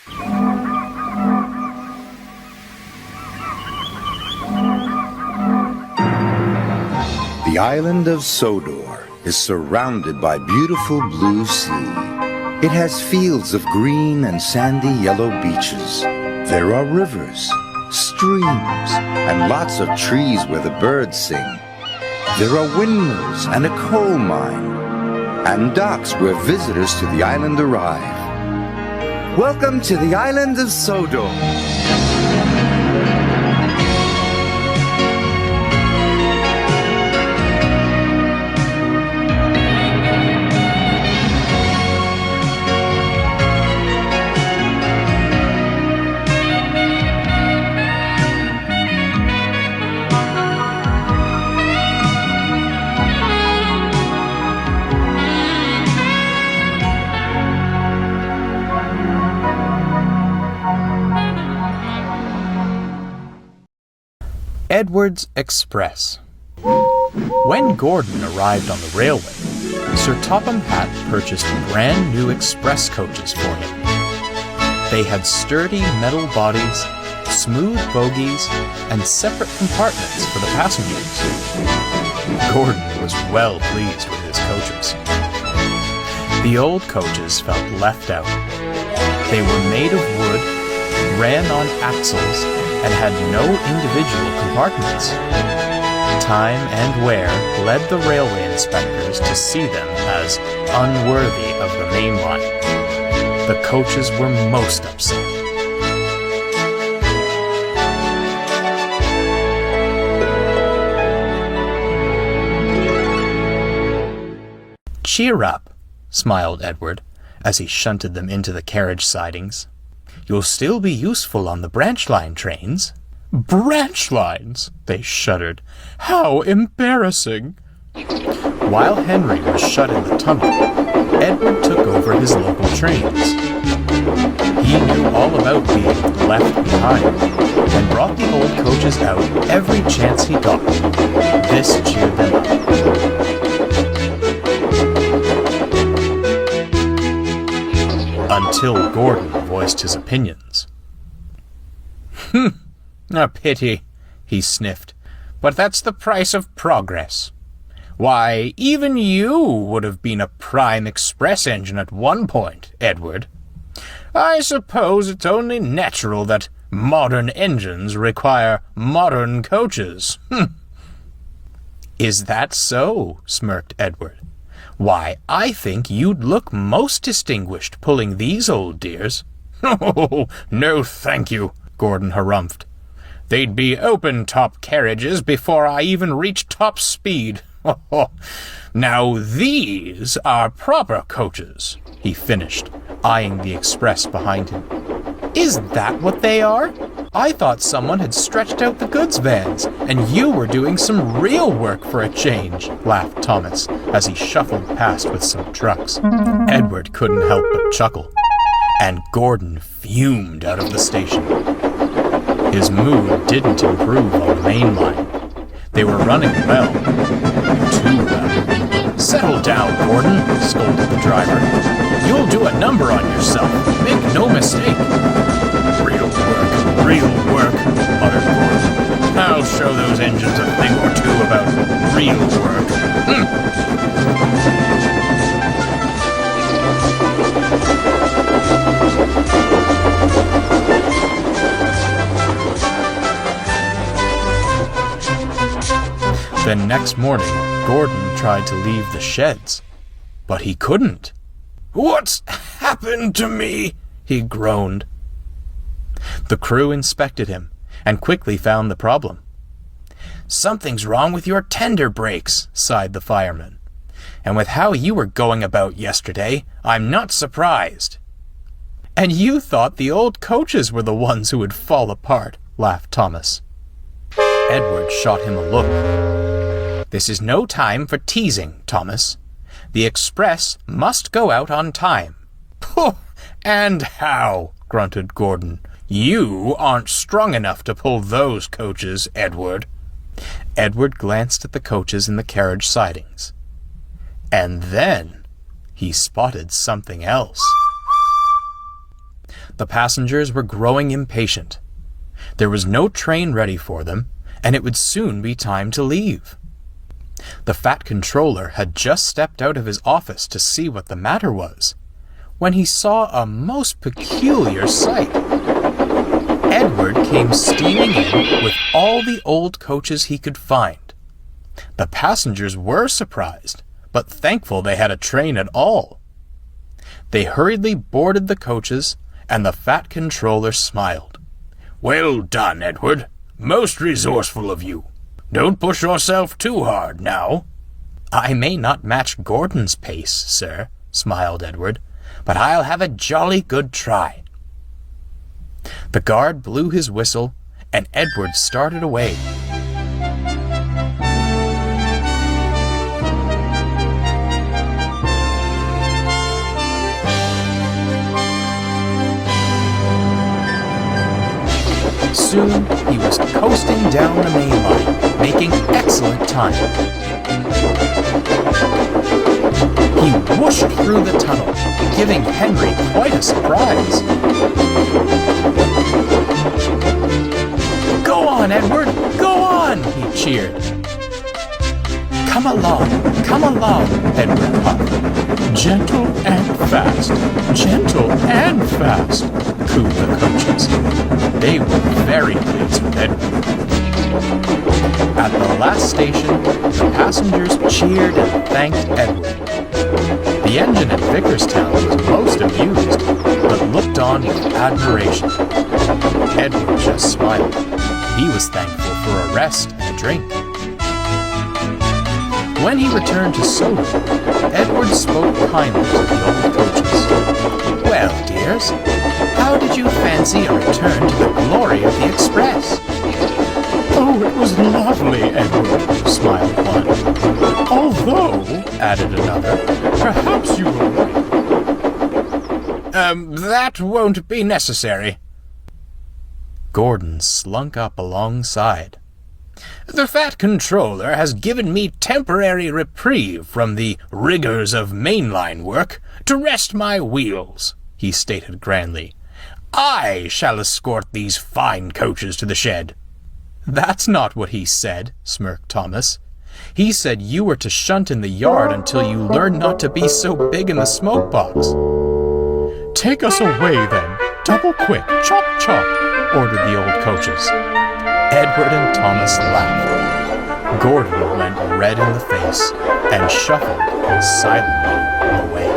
The island of Sodor is surrounded by beautiful blue sea. It has fields of green and sandy yellow beaches. There are rivers, streams, and lots of trees where the birds sing. There are windmills and a coal mine, and docks where visitors to the island arrive. Welcome to the island of Sodor. Edward's Express. When Gordon arrived on the railway, Sir Topham Hatt purchased brand new express coaches for him. They had sturdy metal bodies, smooth bogies, and separate compartments for the passengers. Gordon was well pleased with his coaches. The old coaches felt left out. They were made of wood, ran on axles, and had no individual compartments. Time and wear led the railway inspectors to see them as unworthy of the main line. The coaches were most upset. "Cheer up," smiled Edward, as he shunted them into the carriage sidings. "You'll still be useful on the branch line trains." "Branch lines!" They shuddered. "How embarrassing!" While Henry was shut in the tunnel, Edward took over his local trains. He knew all about being left behind, and brought the old coaches out every chance he got. This cheered them up. Until Gordon voiced his opinions. "A pity," he sniffed, "but that's the price of progress. Why, even you would have been a prime express engine at one point, Edward. I suppose it's only natural that modern engines require modern coaches." "Is that so?" smirked Edward. "Why, I think you'd look most distinguished pulling these old dears." "Oh, no thank you," Gordon harumphed. "They'd be open-top carriages before I even reached top speed. Now these are proper coaches," he finished, eyeing the express behind him. "Is that what they are? I thought someone had stretched out the goods vans, and you were doing some real work for a change," laughed Thomas, as he shuffled past with some trucks. Edward couldn't help but chuckle, and Gordon fumed out of the station. His mood didn't improve on the main line. They were running well. Too well. "Settle down, Gordon," scolded the driver. "You'll do a number on yourself. Make no mistake." Real work," muttered Gordon. "I'll show those engines a thing or two about real work." The next morning, Gordon tried to leave the sheds, but he couldn't. "What's happened to me?" he groaned. The crew inspected him and quickly found the problem. "Something's wrong with your tender brakes," sighed the fireman. "And with how you were going about yesterday, I'm not surprised." "And you thought the old coaches were the ones who would fall apart," laughed Thomas. Edward shot him a look. "This is no time for teasing, Thomas. The express must go out on time." "Pooh! And how?" grunted Gordon. "You aren't strong enough to pull those coaches, Edward." Edward glanced at the coaches in the carriage sidings. And then he spotted something else. The passengers were growing impatient. There was no train ready for them, and it would soon be time to leave. The fat controller had just stepped out of his office to see what the matter was, when he saw a most peculiar sight. Edward came steaming in with all the old coaches he could find. The passengers were surprised, but thankful they had a train at all. They hurriedly boarded the coaches, and the fat controller smiled. "Well done, Edward. Most resourceful of you. Don't push yourself too hard now." "I may not match Gordon's pace, sir," smiled Edward, "but I'll have a jolly good try." The guard blew his whistle, and Edward started away. Soon he was coasting down the main line, making excellent time. He whooshed through the tunnel, giving Henry quite a surprise. "Go on, Edward! Go on!" he cheered. Come along, Edward puffed. "Gentle and fast, gentle and fast," cooed the coaches. They were very pleased with Edward. At the last station, the passengers cheered and thanked Edward. The engine at Vickerstown was most amused, but looked on with admiration. Edward just smiled. He was thankful for a rest and a drink. When he returned to Sodor, Edward spoke kindly to the old coaches. "Well, dears, how did you fancy a return to the glory of the express?" "Oh, it was lovely, Edward," smiled one. "Although," added another, "perhaps you were right." That won't be necessary." Gordon slunk up alongside. "The fat controller has given me temporary reprieve from the rigors of mainline work to rest my wheels," he stated grandly. "I shall escort these fine coaches to the shed." "That's not what he said," smirked Thomas. "He said you were to shunt in the yard until you learned not to be so big in the smoke box." "Take us away, then. Double quick, chop, chop," ordered the old coaches. Edward and Thomas laughed. Gordon went red in the face and shuffled silently away.